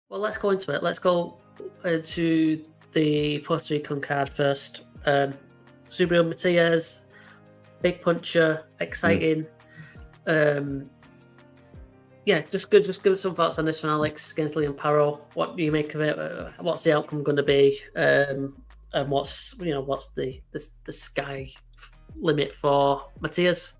Well, let's go into it. Let's go to the Puerto Rican card first. Subriel Matias, big puncher, exciting. Yeah, just give us some thoughts on this one, Alex, against Liam Paro. What do you make of it? What's the outcome going to be? And what's the sky limit for Matias?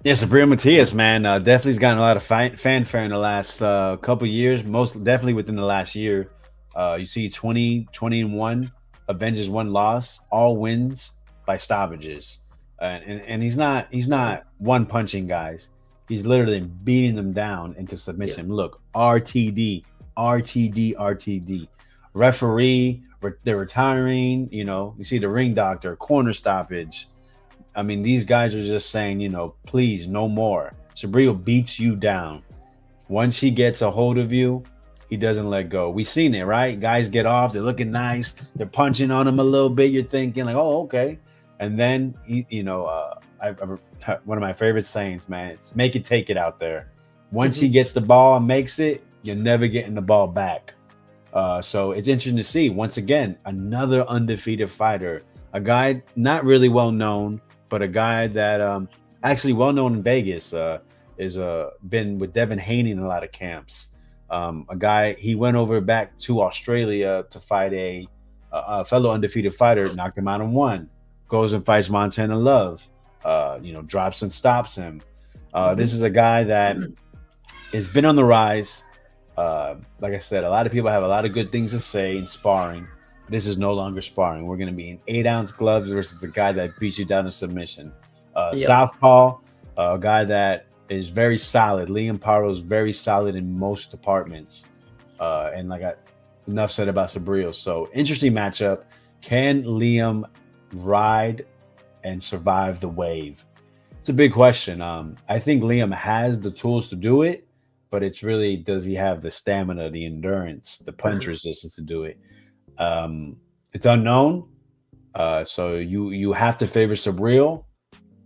Yeah, Subriel Matias, man, definitely has gotten a lot of fanfare in the last couple years. Most definitely within the last year. You see 20-1, avenges one loss, all wins by stoppages, and he's not one punching guys. He's literally beating them down into submission. Yeah. Look, RTD, RTD, RTD. Referee, they're retiring. You see the ring doctor, corner stoppage. I mean, these guys are just saying, please, no more. Subriel beats you down. Once he gets a hold of you, he doesn't let go. We've seen it, right? Guys get off. They're looking nice. They're punching on him a little bit. You're thinking like, oh, okay. And then, one of my favorite sayings, man, it's make it, take it out there. Once he gets the ball and makes it, you're never getting the ball back. So it's interesting to see, once again, another undefeated fighter, a guy not really well known, but a guy that actually well known in Vegas, is been with Devin Haney in a lot of camps. A guy, he went over back to Australia to fight a fellow undefeated fighter, knocked him out in one, goes and fights Montana Love, drops and stops him. This is a guy that has been on the rise. Like I said, a lot of people have a lot of good things to say in sparring. This is no longer sparring. We're going to be in 8-ounce gloves versus the guy that beats you down to submission. Southpaw, a guy that is very solid. Liam Paro is very solid in most departments. And enough said about Subriel. So interesting matchup. Can Liam ride and survive the wave? It's a big question. I think Liam has the tools to do it, but it's really, does he have the stamina, the endurance, the punch resistance to do it? It's unknown. So you have to favor Subriel,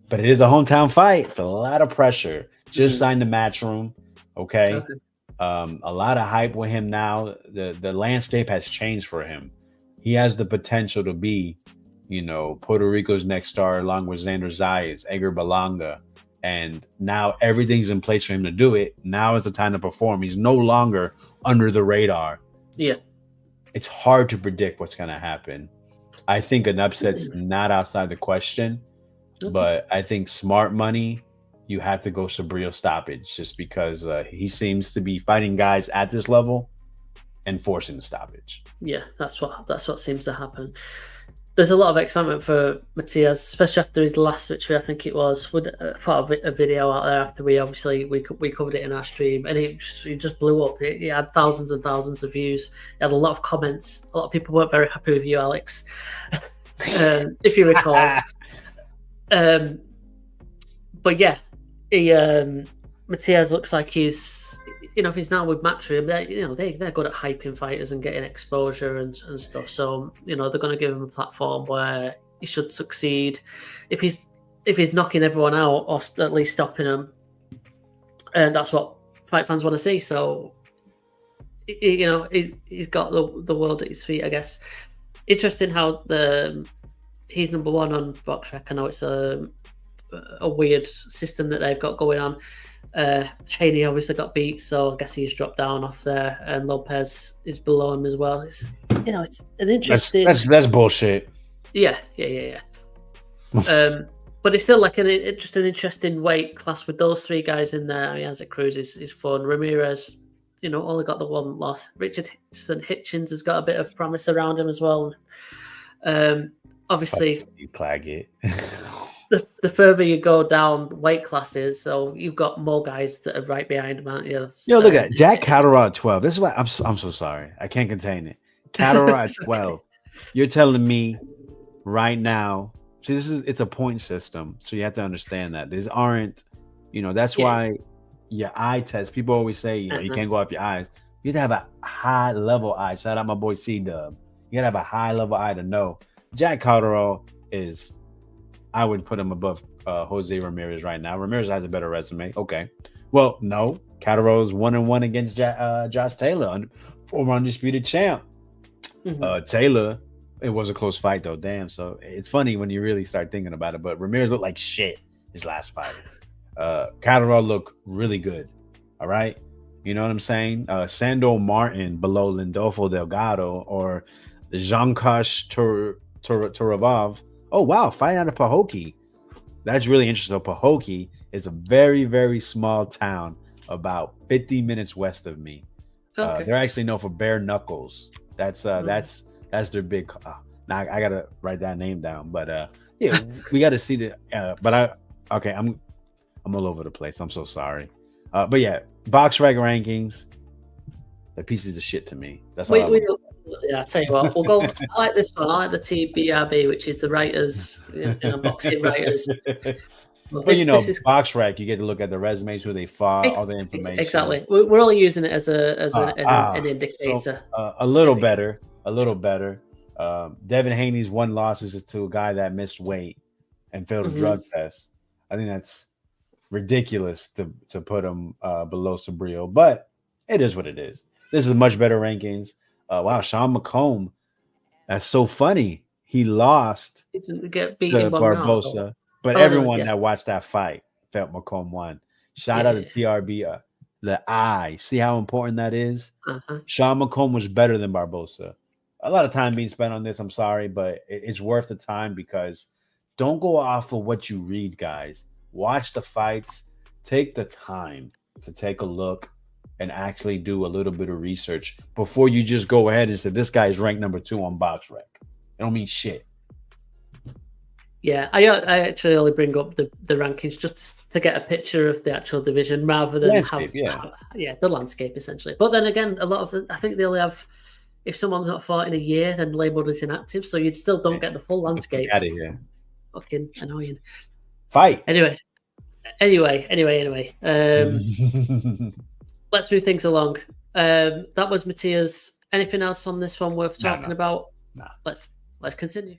but it is a hometown fight. It's a lot of pressure. Just signed the Matchroom. Okay. A lot of hype with him now. The landscape has changed for him. He has the potential to be, Puerto Rico's next star, along with Xander Zayas, Edgar Berlanga. And now everything's in place for him to do it. Now is the time to perform. He's no longer under the radar. Yeah. It's hard to predict what's going to happen. I think an upset's not outside the question, but I think smart money, you have to go Subriel stoppage, just because he seems to be fighting guys at this level and forcing the stoppage. Yeah, that's what seems to happen. There's a lot of excitement for Matias, especially after his last victory. I think it was. We put a video out there after we covered it in our stream, and it just blew up. It had thousands and thousands of views. It had a lot of comments. A lot of people weren't very happy with you, Alex, if you recall. But yeah, Matias looks like he's. If he's now with Matchroom, they're good at hyping fighters and getting exposure and stuff. So, they're going to give him a platform where he should succeed. If he's knocking everyone out or at least stopping them, and that's what fight fans want to see. So, he's got the world at his feet, I guess. Interesting how he's number one on BoxRec. I know it's a weird system that they've got going on. Haney obviously got beat, so I guess he's dropped down off there, and Lopez is below him as well. It's it's an interesting. That's bullshit. Yeah. But it's still like an interesting weight class with those three guys in there. I mean, Isaac Cruz is fun. Ramirez, only got the one loss. Richard Hitchens has got a bit of promise around him as well. Obviously, you clag it. The further you go down weight classes, so you've got more guys that are right behind him, aren't you? Yo, look at Jack Catterall at 12. This is why I'm so sorry. I can't contain it. Catterall at 12. Okay. You're telling me right now. See, it's a point system, so you have to understand that these aren't. That's why your eye test. People always say, you can't go off your eyes. You have to have a high level eye. Shout out my boy C-Dub. You gotta have a high level eye to know. Jack Catterall is. I would put him above Jose Ramirez right now. Ramirez has a better resume. Okay. Well, no. Catero's 1-1 against Josh Taylor, former undisputed champ. Taylor, it was a close fight though. Damn. So it's funny when you really start thinking about it. But Ramirez looked like shit his last fight. Catero looked really good. All right. You know what I'm saying? Sandor Martin below Lindolfo Delgado or Jean-Cash Turavov. Oh, wow. Fight out of Pahokee. That's really interesting. So Pahokee is a very, very small town about 50 minutes west of me. Okay. They're actually known for bare knuckles. That's their big. Now I gotta write that name down. But yeah, we got to see the. I'm all over the place. I'm so sorry. But yeah, BoxRec rankings. They're pieces of shit to me. That's all. Yeah, I tell you what, we'll go. I like this one. I like the TBRB, which is the writers, boxing writers. But BoxRec, you get to look at the resumes, who they fought, all the information. Exactly. We're only using it as an indicator. So, a little better. Devin Haney's 1 loss is to a guy that missed weight and failed a drug test. I think that's ridiculous to put him below Subriel, but it is what it is. This is much better rankings. Wow, Sean McComb. That's so funny. He lost he didn't get beaten to Barbosa, but everyone that watched that fight felt McComb won. Shout out to TRB. The eye. See how important that is? Sean McComb was better than Barbosa. A lot of time being spent on this. I'm sorry, but it's worth the time because don't go off of what you read, guys. Watch the fights. Take the time to take a look and actually do a little bit of research before you just go ahead and say this guy is ranked number 2 on BoxRec. It don't mean shit. Yeah, I actually only bring up the rankings just to get a picture of the actual division rather than the landscape essentially. But then again, a lot of I think they only have, if someone's not fought in a year, then labeled as inactive, so you still don't get the full landscape. Out of here. Fucking annoying. Fight. Anyway. Let's move things along. That was Matias. Anything else on this one worth talking about? No. Let's continue.